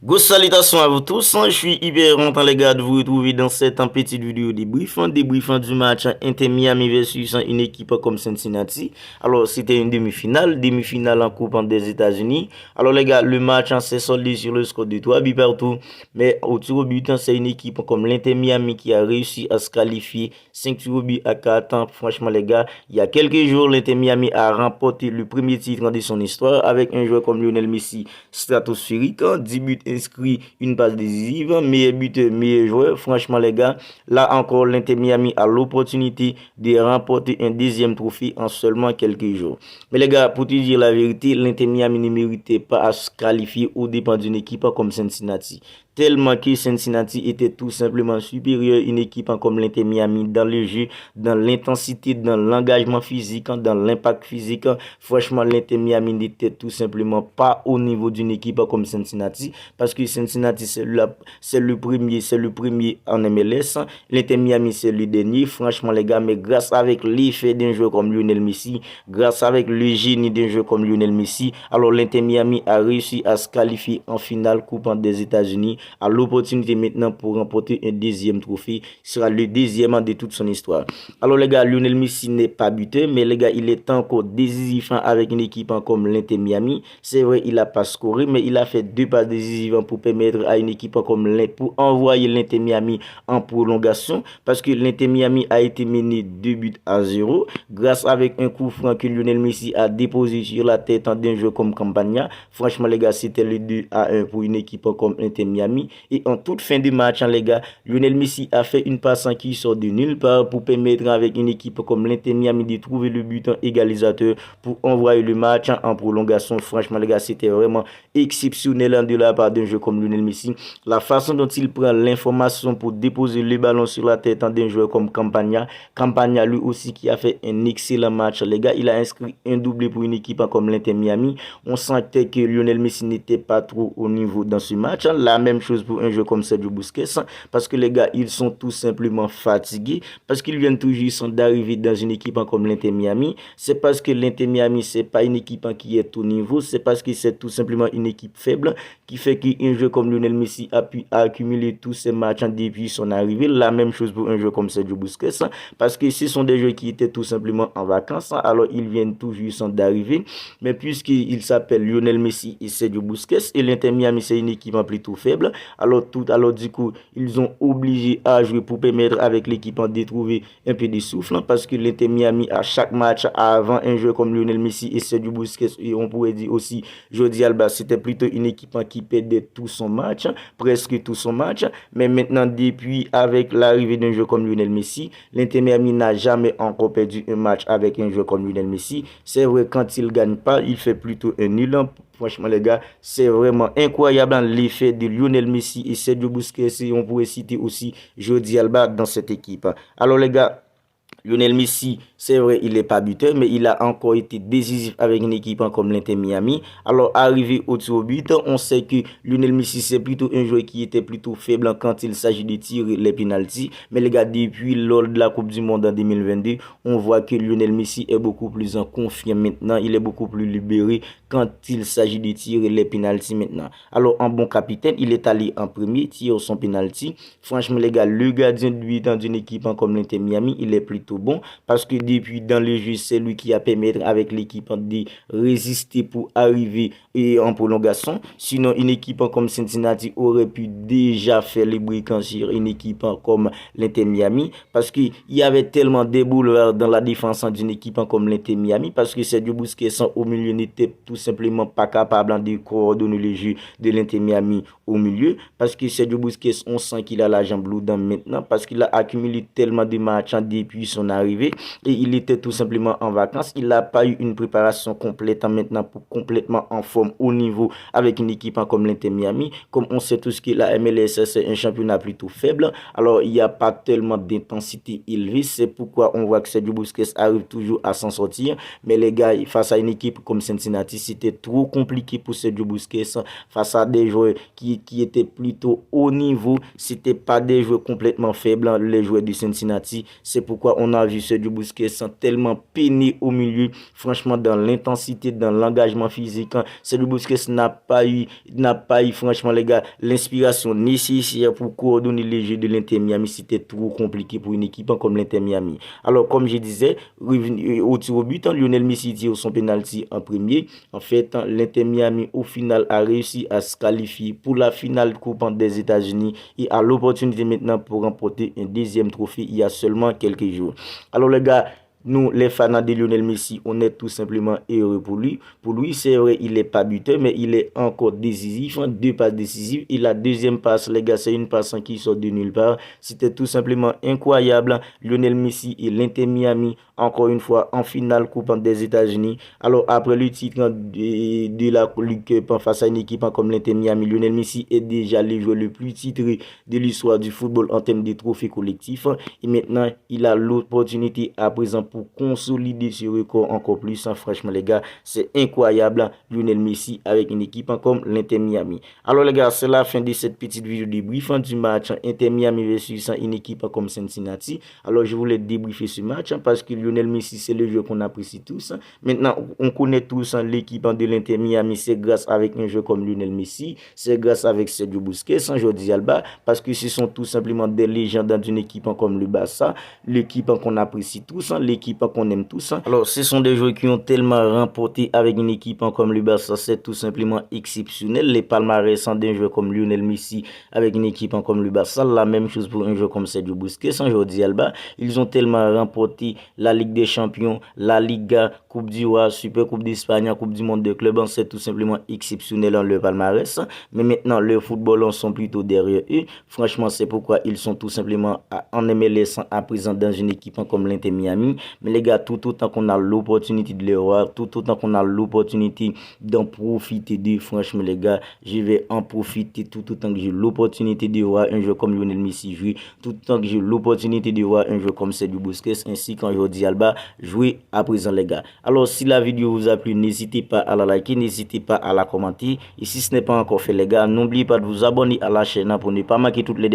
Go salutations à vous tous, je suis hyper content les gars de vous retrouver dans cette petite vidéo débriefant du match Inter Miami versus une équipe comme Cincinnati. Alors c'était une demi-finale en Coupe des États-Unis. Alors les gars, le match s'est soldé sur le score de 3 buts partout, mais au tir au but, c'est une équipe comme l'Inter Miami qui a réussi à se qualifier 5 tirs au but à 4. Franchement les gars, il y a quelques jours, l'Inter Miami a remporté le premier titre de son histoire avec un joueur comme Lionel Messi stratosphérique, 10 buts inscrit, une passe décisive, meilleur buteur, meilleur joueur. Franchement, les gars, là encore, l'Inter Miami a l'opportunité de remporter un deuxième trophée en seulement quelques jours. Mais les gars, pour te dire la vérité, l'Inter Miami ne méritait pas à se qualifier au dépend d'une équipe comme Cincinnati. Tellement que Cincinnati était tout simplement supérieur à une équipe comme l'Inter Miami dans le jeu, dans l'intensité, dans l'engagement physique, dans l'impact physique. Franchement, l'Inter Miami n'était tout simplement pas au niveau d'une équipe comme Cincinnati parce que Cincinnati c'est le premier en MLS. L'Inter Miami c'est le dernier. Franchement les gars, mais grâce avec l'effet d'un joueur comme Lionel Messi, grâce avec le génie d'un joueur comme Lionel Messi, alors l'Inter Miami a réussi à se qualifier en finale Coupe des États-Unis, a l'opportunité maintenant pour remporter un deuxième trophée. Ce sera le deuxième de toute son histoire. Alors les gars, Lionel Messi n'est pas buteur, mais les gars, il est encore décisif avec une équipe comme l'Inter Miami. C'est vrai, il n'a pas scoré, mais il a fait 2 passes décisives pour permettre à une équipe comme l'Inter, pour envoyer l'Inter Miami en prolongation, parce que l'Inter Miami a été mené 2 buts à 0, grâce avec un coup franc que Lionel Messi a déposé sur la tête d'un jeu comme Campagna. Franchement les gars, c'était le 2 à 1 pour une équipe comme l'Inter Miami. Et en toute fin de match, les gars, Lionel Messi a fait une passe qui sort de nulle part pour permettre avec une équipe comme l'Inter Miami de trouver le but égalisateur pour envoyer le match en prolongation. Franchement les gars, c'était vraiment exceptionnel de la part d'un joueur comme Lionel Messi. La façon dont il prend l'information pour déposer le ballon sur la tête d'un joueur comme Campagna. Campagna lui aussi qui a fait un excellent match. Les gars, il a inscrit un doublé pour une équipe comme l'Inter Miami. On sentait que Lionel Messi n'était pas trop au niveau dans ce match. La même chose pour un joueur comme Sergio Busquets, parce que les gars, ils sont tout simplement fatigués, parce qu'ils viennent tout juste d'arriver dans une équipe comme l'Inter Miami. C'est parce que l'Inter Miami, c'est pas une équipe qui est au niveau, c'est parce que c'est tout simplement une équipe faible qui fait qu'un joueur comme Lionel Messi a pu accumuler tous ses matchs depuis son arrivée. La même chose pour un joueur comme Sergio Busquets, parce que ce sont des joueurs qui étaient tout simplement en vacances, alors ils viennent tout juste d'arriver. Mais puisqu'il s'appelle Lionel Messi et Sergio Busquets, et l'Inter Miami c'est une équipe plutôt faible, alors du coup, ils ont obligé à jouer pour permettre avec l'équipe de trouver un peu de souffle, parce que l'Inter Miami à chaque match avant un joueur comme Lionel Messi et Sergio Busquets, et on pourrait dire aussi Jordi Alba, c'était plutôt une équipe qui perdait tout son match, presque tout son match. Mais maintenant, depuis avec l'arrivée d'un joueur comme Lionel Messi, l'Inter Miami n'a jamais encore perdu un match avec un joueur comme Lionel Messi. C'est vrai, quand il ne gagne pas, il fait plutôt un nul. Franchement, les gars, c'est vraiment incroyable l'effet de Lionel Messi et Sergio Busquets. Et on pourrait citer aussi Jordi Alba dans cette équipe. Alors, les gars, Lionel Messi, c'est vrai, il n'est pas buteur, mais il a encore été décisif avec une équipe comme l'Inter Miami. Alors, arrivé au tir au but, on sait que Lionel Messi, c'est plutôt un joueur qui était plutôt faible quand il s'agit de tirer les penalties. Mais les gars, depuis lors de la Coupe du Monde en 2022, on voit que Lionel Messi est beaucoup plus en confiance maintenant. Il est beaucoup plus libéré quand il s'agit de tirer les penalties maintenant. Alors, en bon capitaine, il est allé en premier, tirer son penalty. Franchement, les gars, le gardien de but dans une équipe comme l'Inter Miami, il est plutôt bon, parce que depuis dans le jeu, c'est lui qui a permis avec l'équipe de résister pour arriver en prolongation. Sinon, une équipe comme Cincinnati aurait pu déjà faire les briquants sur une équipe comme l'Inter Miami, parce qu'il y avait tellement de boulevards dans la défense d'une équipe comme l'Inter Miami, parce que Sergio Busquets au milieu n'était tout simplement pas capable de coordonner le jeu de l'Inter Miami au milieu, parce que Sergio Busquets, on sent qu'il a la jambe lourde maintenant, parce qu'il a accumulé tellement de matchs depuis son arrivée, et il était tout simplement en vacances. Il n'a pas eu une préparation complète maintenant pour complètement en forme au niveau avec une équipe comme l'Inter Miami. Comme on sait tous que la MLS c'est un championnat plutôt faible, alors il n'y a pas tellement d'intensité élevée. C'est pourquoi on voit que Sergio Busquets arrive toujours à s'en sortir. Mais les gars, face à une équipe comme Cincinnati, c'était trop compliqué pour Sergio Busquets face à des joueurs qui étaient plutôt haut niveau. C'était pas des joueurs complètement faibles, les joueurs de Cincinnati. C'est pourquoi on a vu Sergio Busquets tellement peiné au milieu, franchement, dans l'intensité, dans l'engagement physique. Sergio Busquets n'a pas eu, franchement, les gars, l'inspiration nécessaire pour coordonner les jeux de l'Inter Miami. C'était trop compliqué pour une équipe comme l'Inter Miami. Alors, comme je disais, au tir au but, Lionel Messi tire son penalty en premier. En fait, l'Inter Miami, au final, a réussi à se qualifier pour la finale Coupe des États-Unis et a l'opportunité maintenant pour remporter un deuxième trophée il y a seulement quelques jours. Alors, les gars, nous, les fans de Lionel Messi, on est tout simplement heureux pour lui. Pour lui, c'est vrai, il n'est pas buteur, mais il est encore décisif. 2 passes décisives. Et la deuxième passe, les gars, c'est une passe qui sort de nulle part. C'était tout simplement incroyable. Lionel Messi et l'Inter Miami, encore une fois, en finale Coupe des États-Unis. Alors, après le titre de la Ligue Cup face à une équipe comme l'Inter Miami, Lionel Messi est déjà le joueur le plus titré de l'histoire du football en termes de trophées collectifs. Et maintenant, il a l'opportunité à présent pour consolider ce record encore plus. Franchement, les gars, c'est incroyable. Lionel Messi avec une équipe comme l'Inter Miami. Alors, les gars, c'est la fin de cette petite vidéo débrief du match Inter Miami versus une équipe comme Cincinnati. Alors, je voulais débriefer ce match parce que Lionel Messi, c'est le jeu qu'on apprécie tous. Maintenant, on connaît tous l'équipe de l'Inter Miami. C'est grâce avec un jeu comme Lionel Messi. C'est grâce avec Sergio Busquets, Jordi Alba, parce que ce sont tout simplement des légendes d'une équipe comme le Barça, l'équipe qu'on apprécie tous, l'équipe qu'on aime tous. Alors, ce sont des joueurs qui ont tellement remporté avec une équipe comme le Barça, c'est tout simplement exceptionnel. Les palmarès d'un joueur comme Lionel Messi avec une équipe comme le Barça, la même chose pour un joueur comme Sergio Busquets, Jordi Alba. Ils ont tellement remporté la Ligue des Champions, la Liga, Coupe du Roi, Super Coupe d'Espagne, Coupe du Monde de clubs, c'est tout simplement exceptionnel dans le palmarès. Mais maintenant, le football sont plutôt derrière eux. Franchement, c'est pourquoi ils sont tout simplement en MLS à présent dans une équipe comme l'Inter Miami. Mais les gars, tout autant qu'on a l'opportunité de les voir, tout autant qu'on a l'opportunité d'en profiter d'eux, franchement les gars, je vais en profiter tout autant que j'ai l'opportunité de voir un joueur comme Lionel Messi jouer, tout autant que j'ai l'opportunité de voir un joueur comme Sergio Busquets ainsi qu'un Jordi Alba jouer à présent les gars. Alors si la vidéo vous a plu, n'hésitez pas à la liker, n'hésitez pas à la commenter et si ce n'est pas encore fait les gars, n'oubliez pas de vous abonner à la chaîne pour ne pas manquer toutes les